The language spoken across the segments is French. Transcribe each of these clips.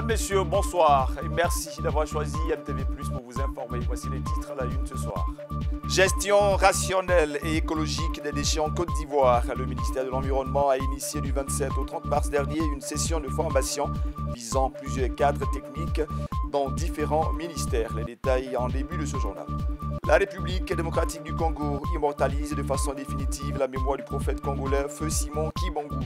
messieurs, bonsoir et merci d'avoir choisi MTV+ pour vous informer. Voici les titres à la une ce soir. Gestion rationnelle et écologique des déchets en Côte d'Ivoire. Le ministère de l'Environnement a initié du 27 au 30 mars dernier une session de formation visant plusieurs cadres techniques dans différents ministères. Les détails en début de ce journal. La République démocratique du Congo immortalise de façon définitive la mémoire du prophète congolais Feu Simon Kibangou.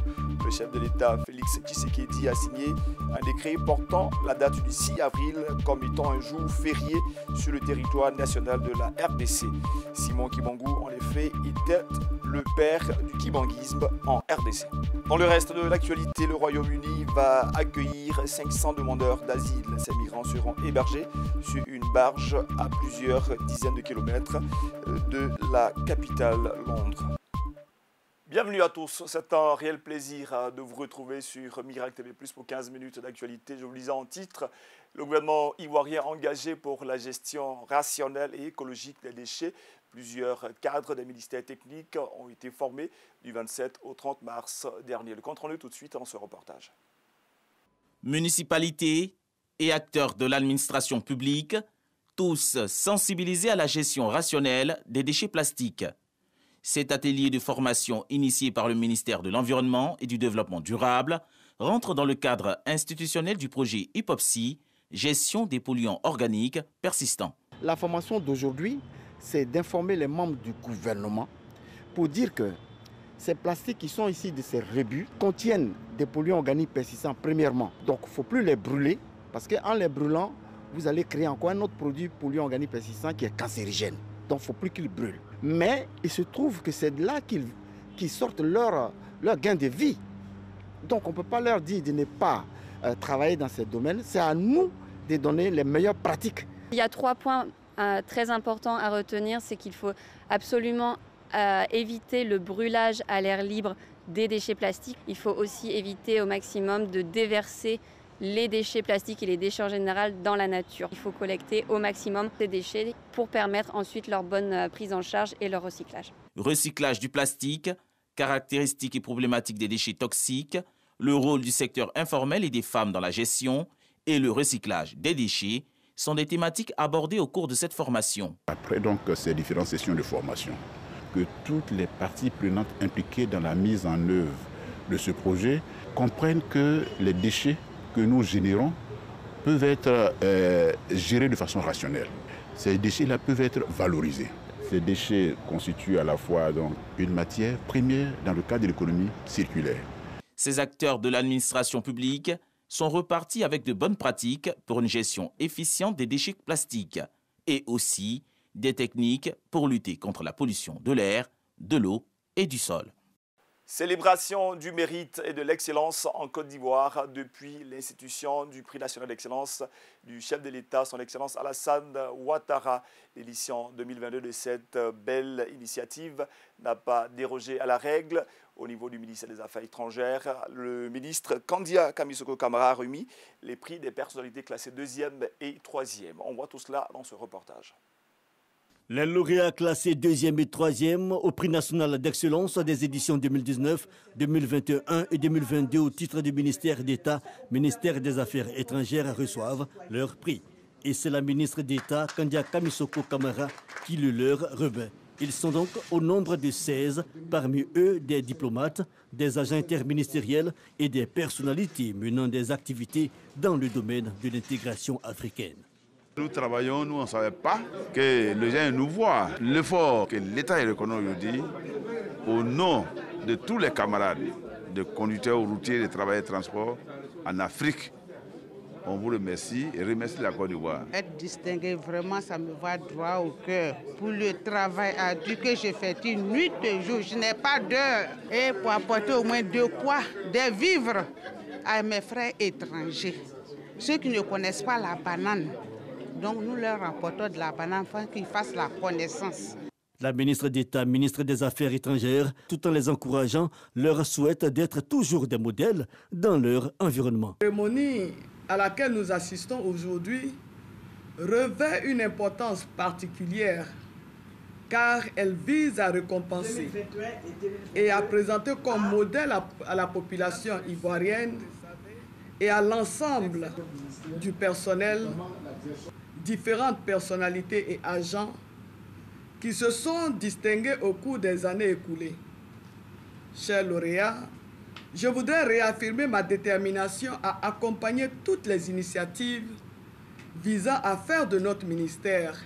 Le chef de l'État, Félix Tshisekedi, a signé un décret portant la date du 6 avril comme étant un jour férié sur le territoire national de la RDC. Simon Kibangou, en effet, était le père du kibanguisme en RDC. Dans le reste de l'actualité, le Royaume-Uni va accueillir 500 demandeurs d'asile. Ces migrants seront hébergés sur une barge à plusieurs dizaines de kilomètres de la capitale Londres. Bienvenue à tous, c'est un réel plaisir de vous retrouver sur Miracle TV+ pour 15 minutes d'actualité. Je vous lisais en titre, le gouvernement ivoirien engagé pour la gestion rationnelle et écologique des déchets. Plusieurs cadres des ministères techniques ont été formés du 27 au 30 mars dernier. Le compte-rendu tout de suite dans ce reportage. Municipalités et acteurs de l'administration publique, tous sensibilisés à la gestion rationnelle des déchets plastiques. Cet atelier de formation initié par le ministère de l'Environnement et du Développement durable rentre dans le cadre institutionnel du projet HIPOPSI, gestion des polluants organiques persistants. La formation d'aujourd'hui, c'est d'informer les membres du gouvernement pour dire que ces plastiques qui sont ici de ces rébus contiennent des polluants organiques persistants premièrement. Donc il ne faut plus les brûler parce qu'en les brûlant, vous allez créer encore un autre produit polluant organique persistant qui est cancérigène. Donc il ne faut plus qu'ils brûlent. Mais il se trouve que c'est de là qu'ils sortent leur gain de vie. Donc on ne peut pas leur dire de ne pas travailler dans ces domaines. C'est à nous de donner les meilleures pratiques. Il y a 3 points très importants à retenir. C'est qu'il faut absolument éviter le brûlage à l'air libre des déchets plastiques. Il faut aussi éviter au maximum de déverser les déchets plastiques et les déchets en général dans la nature. Il faut collecter au maximum ces déchets pour permettre ensuite leur bonne prise en charge et leur recyclage. Recyclage du plastique, caractéristiques et problématiques des déchets toxiques, le rôle du secteur informel et des femmes dans la gestion et le recyclage des déchets sont des thématiques abordées au cours de cette formation. Après donc ces différentes sessions de formation, que toutes les parties prenantes impliquées dans la mise en œuvre de ce projet comprennent que les déchets que nous générons peuvent être gérés de façon rationnelle. Ces déchets-là peuvent être valorisés. Ces déchets constituent à la fois donc, une matière première dans le cadre de l'économie circulaire. Ces acteurs de l'administration publique sont repartis avec de bonnes pratiques pour une gestion efficiente des déchets plastiques et aussi des techniques pour lutter contre la pollution de l'air, de l'eau et du sol. Célébration du mérite et de l'excellence en Côte d'Ivoire depuis l'institution du prix national d'excellence du chef de l'État, son Excellence Alassane Ouattara. L'édition 2022 de cette belle initiative n'a pas dérogé à la règle. Au niveau du ministère des Affaires étrangères, le ministre Kandia Kamisoko Kamara a remis les prix des personnalités classées 2e et 3e. On voit tout cela dans ce reportage. Les lauréats classés 2e et 3e au prix national d'excellence des éditions 2019, 2021 et 2022 au titre du ministère d'État, ministère des Affaires étrangères reçoivent leur prix. Et c'est la ministre d'État, Kandia Kamisoko Kamara, qui le leur remet. Ils sont donc au nombre de 16, parmi eux des diplomates, des agents interministériels et des personnalités menant des activités dans le domaine de l'intégration africaine. Nous travaillons, nous on ne savait pas que les gens nous voient. L'effort que l'État reconnaît aujourd'hui, au nom de tous les camarades, de conducteurs routiers, de travailleurs de transport en Afrique, on vous remercie et remercie la Côte d'Ivoire. Être distingué, vraiment, ça me va droit au cœur. Pour le travail ardu que j'ai fait une nuit de jour, je n'ai pas d'heure. Et pour apporter au moins de quoi, des vivres à mes frères étrangers. Ceux qui ne connaissent pas la banane. Donc nous leur apportons de la banane afin qu'ils fassent la connaissance. La ministre d'État, ministre des Affaires étrangères, tout en les encourageant, leur souhaite d'être toujours des modèles dans leur environnement. La cérémonie à laquelle nous assistons aujourd'hui revêt une importance particulière car elle vise à récompenser et à présenter comme modèle à la population ivoirienne et à l'ensemble du personnel, différentes personnalités et agents qui se sont distingués au cours des années écoulées. Chers lauréats, je voudrais réaffirmer ma détermination à accompagner toutes les initiatives visant à faire de notre ministère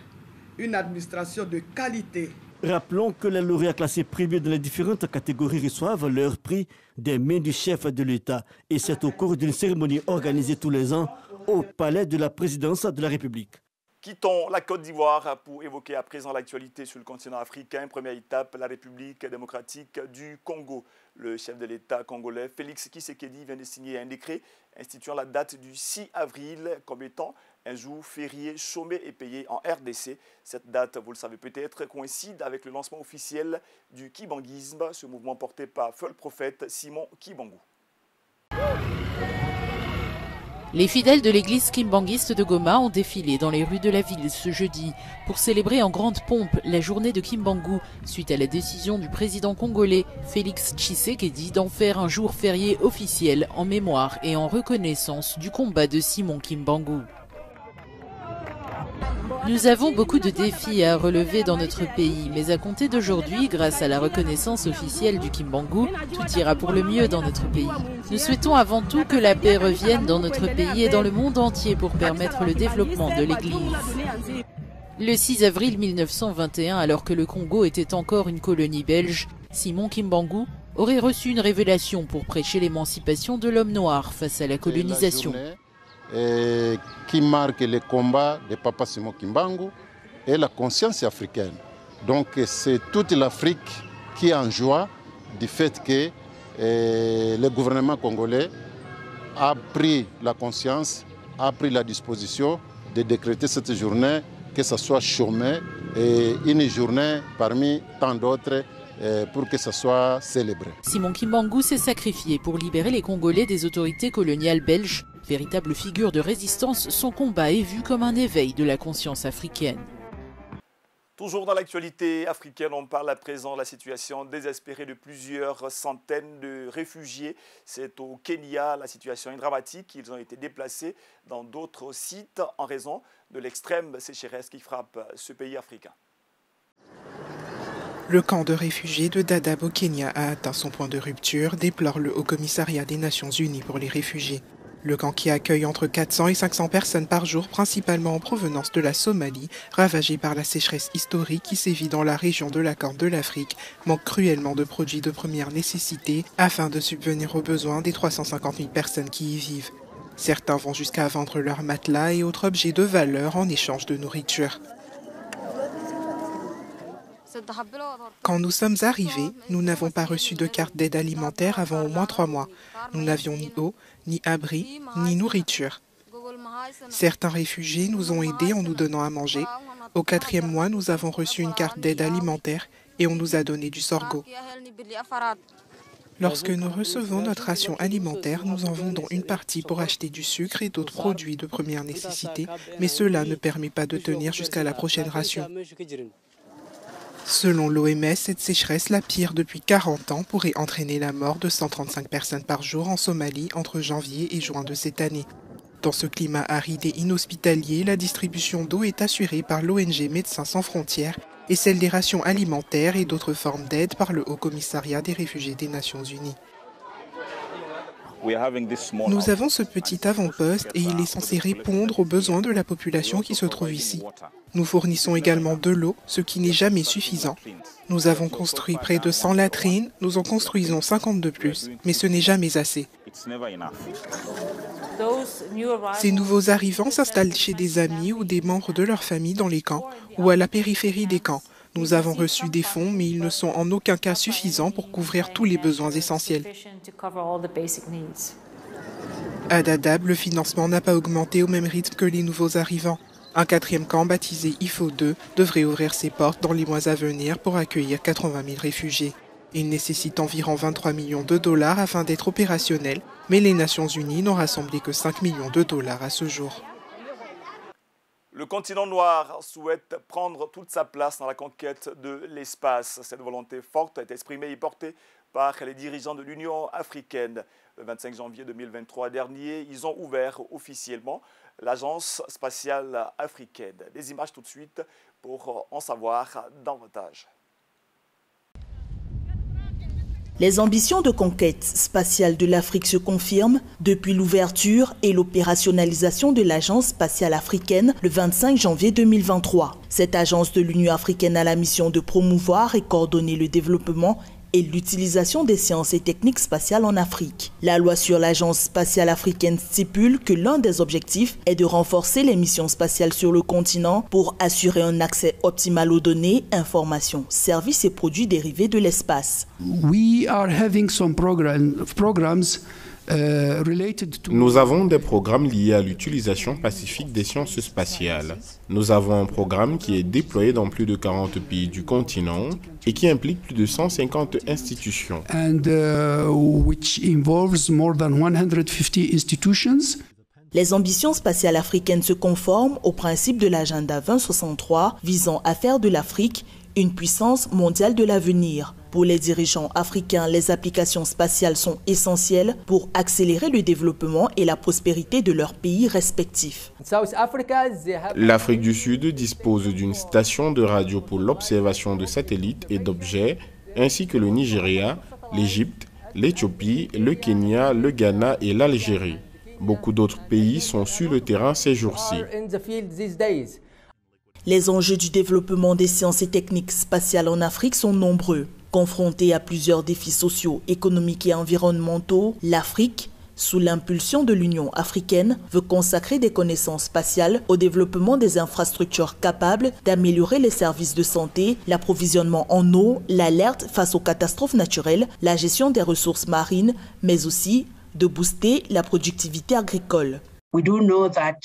une administration de qualité. Rappelons que les lauréats classés premiers dans les différentes catégories reçoivent leur prix des mains du chef de l'État. Et c'est au cours d'une cérémonie organisée tous les ans au palais de la présidence de la République. Quittons la Côte d'Ivoire pour évoquer à présent l'actualité sur le continent africain. Première étape, la République démocratique du Congo. Le chef de l'État congolais, Félix Tshisekedi, vient de signer un décret instituant la date du 6 avril comme étant un jour férié chômé et payé en RDC. Cette date, vous le savez peut-être, coïncide avec le lancement officiel du kibanguisme, ce mouvement porté par feu le prophète Simon Kimbangu. Les fidèles de l'église kimbanguiste de Goma ont défilé dans les rues de la ville ce jeudi pour célébrer en grande pompe la journée de Kimbangu suite à la décision du président congolais Félix Tshisekedi d'en faire un jour férié officiel en mémoire et en reconnaissance du combat de Simon Kimbangu. Nous avons beaucoup de défis à relever dans notre pays, mais à compter d'aujourd'hui, grâce à la reconnaissance officielle du Kimbangu, tout ira pour le mieux dans notre pays. Nous souhaitons avant tout que la paix revienne dans notre pays et dans le monde entier pour permettre le développement de l'Église. Le 6 avril 1921, alors que le Congo était encore une colonie belge, Simon Kimbangu aurait reçu une révélation pour prêcher l'émancipation de l'homme noir face à la colonisation. Qui marque le combat de Papa Simon Kimbangu et la conscience africaine. Donc c'est toute l'Afrique qui est en joie du fait que le gouvernement congolais a pris la conscience, a pris la disposition de décréter cette journée, que ce soit chômé et une journée parmi tant d'autres pour que ça soit célébré. Simon Kimbangu s'est sacrifié pour libérer les Congolais des autorités coloniales belges. Véritable figure de résistance, son combat est vu comme un éveil de la conscience africaine. Toujours dans l'actualité africaine, on parle à présent de la situation désespérée de plusieurs centaines de réfugiés. C'est au Kenya, la situation est dramatique. Ils ont été déplacés dans d'autres sites en raison de l'extrême sécheresse qui frappe ce pays africain. Le camp de réfugiés de Dadaab au Kenya a atteint son point de rupture, déplore le Haut-Commissariat des Nations Unies pour les réfugiés. Le camp qui accueille entre 400 et 500 personnes par jour, principalement en provenance de la Somalie, ravagée par la sécheresse historique qui sévit dans la région de la Corne de l'Afrique, manque cruellement de produits de première nécessité afin de subvenir aux besoins des 350 000 personnes qui y vivent. Certains vont jusqu'à vendre leurs matelas et autres objets de valeur en échange de nourriture. Quand nous sommes arrivés, nous n'avons pas reçu de carte d'aide alimentaire avant au moins 3 mois. Nous n'avions ni eau, ni abri, ni nourriture. Certains réfugiés nous ont aidés en nous donnant à manger. Au 4e mois, nous avons reçu une carte d'aide alimentaire et on nous a donné du sorgho. Lorsque nous recevons notre ration alimentaire, nous en vendons une partie pour acheter du sucre et d'autres produits de première nécessité, mais cela ne permet pas de tenir jusqu'à la prochaine ration. Selon l'OMS, cette sécheresse, la pire depuis 40 ans, pourrait entraîner la mort de 135 personnes par jour en Somalie entre janvier et juin de cette année. Dans ce climat aride et inhospitalier, la distribution d'eau est assurée par l'ONG Médecins sans frontières et celle des rations alimentaires et d'autres formes d'aide par le Haut-Commissariat des réfugiés des Nations Unies. Nous avons ce petit avant-poste et il est censé répondre aux besoins de la population qui se trouve ici. Nous fournissons également de l'eau, ce qui n'est jamais suffisant. Nous avons construit près de 100 latrines, nous en construisons 50 de plus, mais ce n'est jamais assez. Ces nouveaux arrivants s'installent chez des amis ou des membres de leur famille dans les camps ou à la périphérie des camps. Nous avons reçu des fonds, mais ils ne sont en aucun cas suffisants pour couvrir tous les besoins essentiels. À Dadaab, le financement n'a pas augmenté au même rythme que les nouveaux arrivants. Un 4e camp baptisé IFO 2 devrait ouvrir ses portes dans les mois à venir pour accueillir 80 000 réfugiés. Il nécessite environ 23 millions de dollars afin d'être opérationnel, mais les Nations Unies n'ont rassemblé que 5 millions de dollars à ce jour. Le continent noir souhaite prendre toute sa place dans la conquête de l'espace. Cette volonté forte est exprimée et portée par les dirigeants de l'Union africaine. Le 25 janvier 2023 dernier, ils ont ouvert officiellement l'Agence spatiale africaine. Des images tout de suite pour en savoir davantage. Les ambitions de conquête spatiale de l'Afrique se confirment depuis l'ouverture et l'opérationnalisation de l'Agence spatiale africaine le 25 janvier 2023. Cette agence de l'Union africaine a la mission de promouvoir et coordonner le développement et l'utilisation des sciences et techniques spatiales en Afrique. La loi sur l'Agence spatiale africaine stipule que l'un des objectifs est de renforcer les missions spatiales sur le continent pour assurer un accès optimal aux données, informations, services et produits dérivés de l'espace. Nous avons des programmes liés à l'utilisation pacifique des sciences spatiales. Nous avons un programme qui est déployé dans plus de 40 pays du continent et qui implique plus de 150 institutions. Les ambitions spatiales africaines se conforment au principe de l'agenda 2063 visant à faire de l'Afrique une puissance mondiale de l'avenir. Pour les dirigeants africains, les applications spatiales sont essentielles pour accélérer le développement et la prospérité de leurs pays respectifs. L'Afrique du Sud dispose d'une station de radio pour l'observation de satellites et d'objets, ainsi que le Nigeria, l'Égypte, l'Éthiopie, le Kenya, le Ghana et l'Algérie. Beaucoup d'autres pays sont sur le terrain ces jours-ci. Les enjeux du développement des sciences et techniques spatiales en Afrique sont nombreux. Confrontée à plusieurs défis sociaux, économiques et environnementaux, l'Afrique, sous l'impulsion de l'Union africaine, veut consacrer des connaissances spatiales au développement des infrastructures capables d'améliorer les services de santé, l'approvisionnement en eau, l'alerte face aux catastrophes naturelles, la gestion des ressources marines, mais aussi de booster la productivité agricole.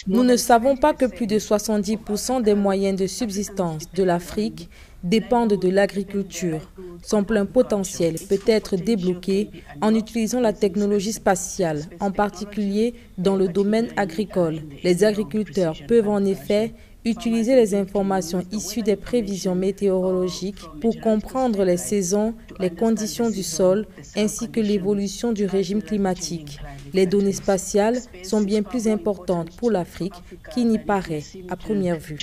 Nous ne savons pas que plus de 70% des moyens de subsistance de l'Afrique dépendent de l'agriculture. Son plein potentiel peut être débloqué en utilisant la technologie spatiale, en particulier dans le domaine agricole. Les agriculteurs peuvent en effet utiliser les informations issues des prévisions météorologiques pour comprendre les saisons, les conditions du sol ainsi que l'évolution du régime climatique. Les données spatiales sont bien plus importantes pour l'Afrique qu'il n'y paraît à première vue.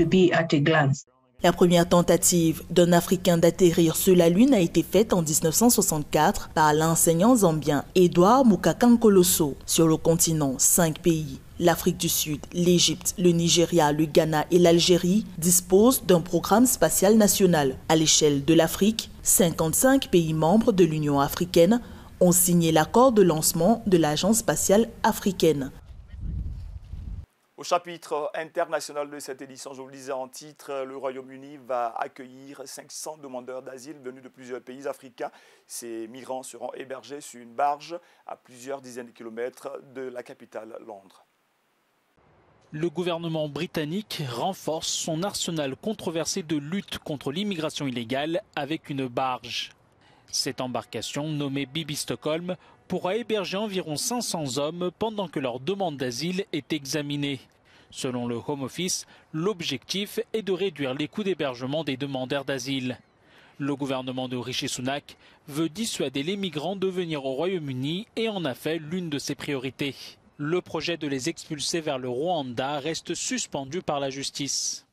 La première tentative d'un Africain d'atterrir sur la Lune a été faite en 1964 par l'enseignant zambien Edouard Mukakan-Koloso. Sur le continent, 5 pays, l'Afrique du Sud, l'Égypte, le Nigeria, le Ghana et l'Algérie, disposent d'un programme spatial national. À l'échelle de l'Afrique, 55 pays membres de l'Union africaine ont signé l'accord de lancement de l'Agence spatiale africaine. Au chapitre international de cette édition, je vous le disais en titre, le Royaume-Uni va accueillir 500 demandeurs d'asile venus de plusieurs pays africains. Ces migrants seront hébergés sur une barge à plusieurs dizaines de kilomètres de la capitale Londres. Le gouvernement britannique renforce son arsenal controversé de lutte contre l'immigration illégale avec une barge. Cette embarcation, nommée Bibi Stockholm, pourra héberger environ 500 hommes pendant que leur demande d'asile est examinée. Selon le Home Office, l'objectif est de réduire les coûts d'hébergement des demandeurs d'asile. Le gouvernement de Rishi Sunak veut dissuader les migrants de venir au Royaume-Uni et en a fait l'une de ses priorités. Le projet de les expulser vers le Rwanda reste suspendu par la justice.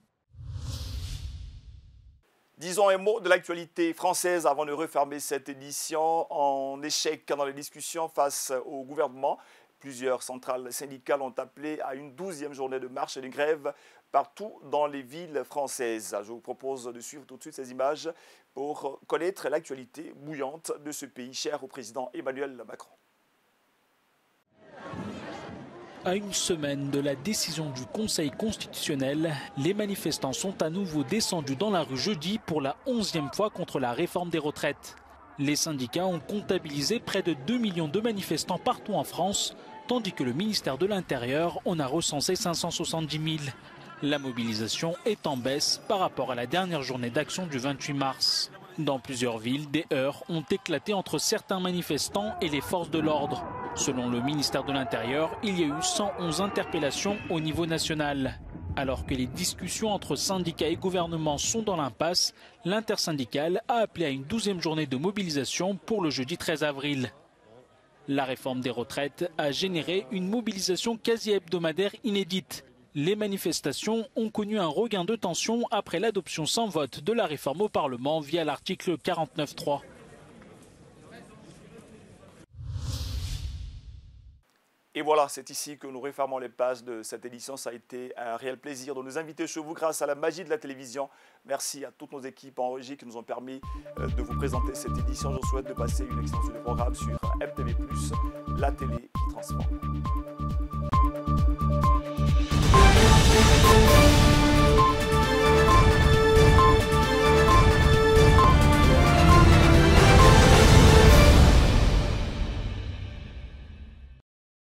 Disons un mot de l'actualité française avant de refermer cette édition. En échec dans les discussions face au gouvernement, plusieurs centrales syndicales ont appelé à une 12e journée de marche et de grève partout dans les villes françaises. Je vous propose de suivre tout de suite ces images pour connaître l'actualité bouillante de ce pays cher au président Emmanuel Macron. À une semaine de la décision du Conseil constitutionnel, les manifestants sont à nouveau descendus dans la rue jeudi pour la 11e fois contre la réforme des retraites. Les syndicats ont comptabilisé près de 2 millions de manifestants partout en France, tandis que le ministère de l'Intérieur en a recensé 570 000. La mobilisation est en baisse par rapport à la dernière journée d'action du 28 mars. Dans plusieurs villes, des heurts ont éclaté entre certains manifestants et les forces de l'ordre. Selon le ministère de l'Intérieur, il y a eu 111 interpellations au niveau national. Alors que les discussions entre syndicats et gouvernement sont dans l'impasse, l'intersyndicale a appelé à une 12e journée de mobilisation pour le jeudi 13 avril. La réforme des retraites a généré une mobilisation quasi hebdomadaire inédite. Les manifestations ont connu un regain de tension après l'adoption sans vote de la réforme au Parlement via l'article 49.3. Et voilà, c'est ici que nous refermons les pages de cette édition. Ça a été un réel plaisir de nous inviter chez vous grâce à la magie de la télévision. Merci à toutes nos équipes en régie qui nous ont permis de vous présenter cette édition. Je vous souhaite de passer une excellente journée de programme sur MTV+, la télé qui transforme.